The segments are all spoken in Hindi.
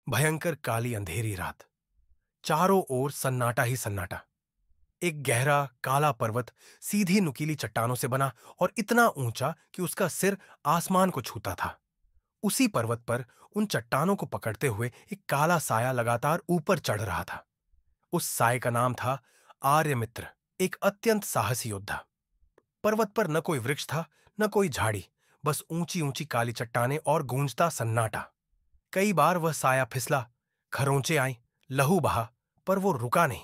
भयंकर काली अंधेरी रात। चारों ओर सन्नाटा ही सन्नाटा। एक गहरा काला पर्वत सीधी नुकीली चट्टानों से बना और इतना ऊंचा कि उसका सिर आसमान को छूता था। उसी पर्वत पर उन चट्टानों को पकड़ते हुए एक काला साया लगातार ऊपर चढ़ रहा था। उस साये का नाम था आर्यमित्र, एक अत्यंत साहसी योद्धा। पर्वत पर न कोई वृक्ष था, न कोई झाड़ी, बस ऊंची ऊंची काली चट्टानें और गूंजता सन्नाटा। कई बार वह साया फिसला, खरोंचे आई, लहू बहा, पर वो रुका नहीं।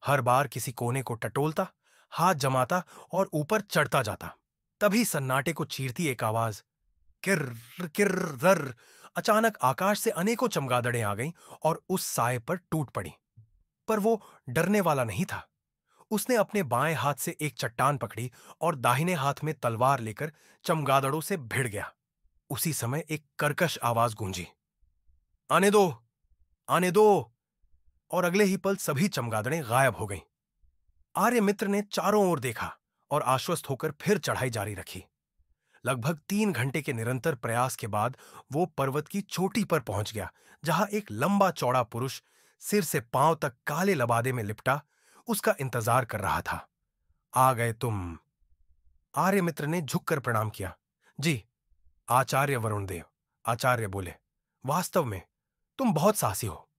हर बार किसी कोने को टटोलता, हाथ जमाता और ऊपर चढ़ता जाता। तभी सन्नाटे को चीरती एक आवाज, किर्र किर्र रर। अचानक आकाश से अनेकों चमगादड़ें आ गईं और उस साए पर टूट पड़ी। पर वो डरने वाला नहीं था। उसने अपने बाएं हाथ से एक चट्टान पकड़ी और दाहिने हाथ में तलवार लेकर चमगादड़ों से भिड़ गया। उसी समय एक कर्कश आवाज गूंजी, आने दो, आने दो। और अगले ही पल सभी चमगादड़ें गायब हो गईं। आर्यमित्र ने चारों ओर देखा और आश्वस्त होकर फिर चढ़ाई जारी रखी। लगभग 3 घंटे के निरंतर प्रयास के बाद वो पर्वत की चोटी पर पहुंच गया, जहां एक लंबा चौड़ा पुरुष सिर से पांव तक काले लबादे में लिपटा उसका इंतजार कर रहा था। आ गए तुम। आर्यमित्र ने झुककर प्रणाम किया। जी, आचार्य वरुणदेव। आचार्य बोले, वास्तव में तुम बहुत साहसी हो,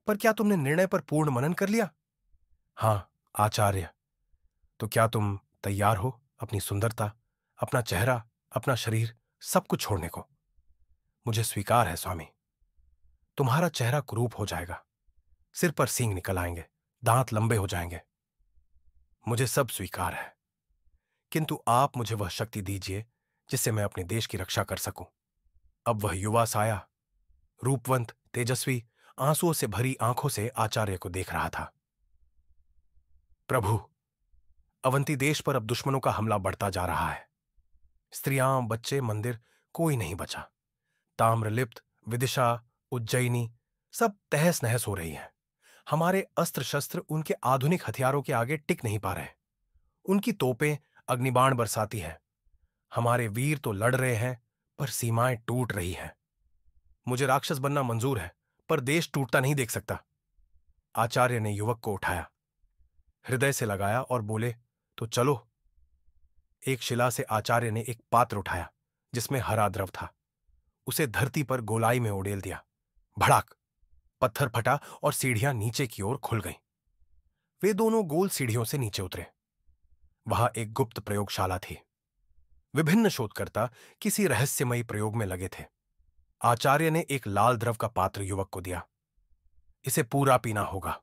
पर क्या तुमने निर्णय पर पूर्ण मनन कर लिया? हां, आचार्य। तो क्या तुम तैयार हो अपनी सुंदरता, अपना चेहरा, अपना शरीर, सब कुछ छोड़ने को? मुझे स्वीकार है स्वामी। तुम्हारा चेहरा कुरूप हो जाएगा, सिर पर सींग निकल आएंगे, दांत लंबे हो जाएंगे। मुझे सब स्वीकार है, किंतु आप मुझे वह शक्ति दीजिए जिससे मैं अपने देश की रक्षा कर सकूं। अब वह युवा साया, रूपवंत, तेजस्वी, आंसुओं से भरी आंखों से आचार्य को देख रहा था। प्रभु, अवंती देश पर अब दुश्मनों का हमला बढ़ता जा रहा है। स्त्रियां, बच्चे, मंदिर, कोई नहीं बचा। ताम्रलिप्त, विदिशा, उज्जयिनी सब तहस नहस हो रही हैं। हमारे अस्त्र शस्त्र उनके आधुनिक हथियारों के आगे टिक नहीं पा रहे। उनकी तोपें अग्निबाण बरसाती हैं। हमारे वीर तो लड़ रहे हैं, पर सीमाएं टूट रही हैं। मुझे राक्षस बनना मंजूर है, पर देश टूटता नहीं देख सकता। आचार्य ने युवक को उठाया, हृदय से लगाया और बोले, तो चलो। एक शिला से आचार्य ने एक पात्र उठाया जिसमें हरा द्रव था। उसे धरती पर गोलाई में उड़ेल दिया। भड़ाक, पत्थर फटा और सीढ़ियां नीचे की ओर खुल गईं। वे दोनों गोल सीढ़ियों से नीचे उतरे। वहां एक गुप्त प्रयोगशाला थी। विभिन्न शोधकर्ता किसी रहस्यमयी प्रयोग में लगे थे। आचार्य ने एक लाल द्रव का पात्र युवक को दिया। इसे पूरा पीना होगा।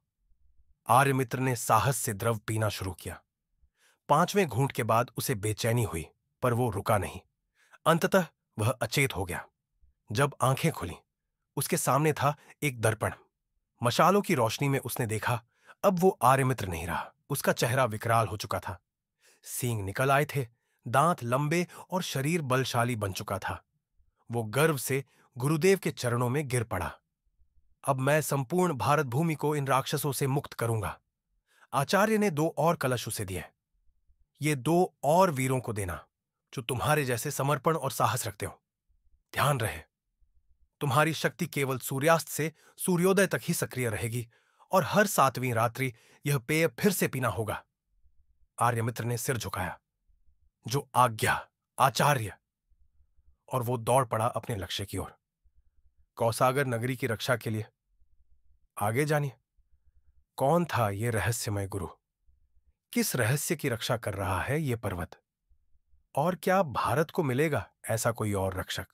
आर्यमित्र ने साहस से द्रव पीना शुरू किया। 5वें घूंट के बाद उसे बेचैनी हुई, पर वो रुका नहीं। अंततः वह अचेत हो गया। जब आंखें खुली, उसके सामने था एक दर्पण। मशालों की रोशनी में उसने देखा, अब वो आर्यमित्र नहीं रहा। उसका चेहरा विकराल हो चुका था। सींग निकल आए थे, दांत लंबे और शरीर बलशाली बन चुका था। वो गर्व से गुरुदेव के चरणों में गिर पड़ा। अब मैं संपूर्ण भारत भूमि को इन राक्षसों से मुक्त करूंगा। आचार्य ने 2 और कलश उसे दिए। ये 2 और वीरों को देना जो तुम्हारे जैसे समर्पण और साहस रखते हो। ध्यान रहे, तुम्हारी शक्ति केवल सूर्यास्त से सूर्योदय तक ही सक्रिय रहेगी और हर 7वीं रात्रि यह पेय फिर से पीना होगा। आर्यमित्र ने सिर झुकाया। जो आज्ञा, आचार्य। और वो दौड़ पड़ा अपने लक्ष्य की ओर, कौसागर नगरी की रक्षा के लिए। आगे जानिए, कौन था ये रहस्यमय गुरु? किस रहस्य की रक्षा कर रहा है ये पर्वत? और क्या भारत को मिलेगा ऐसा कोई और रक्षक?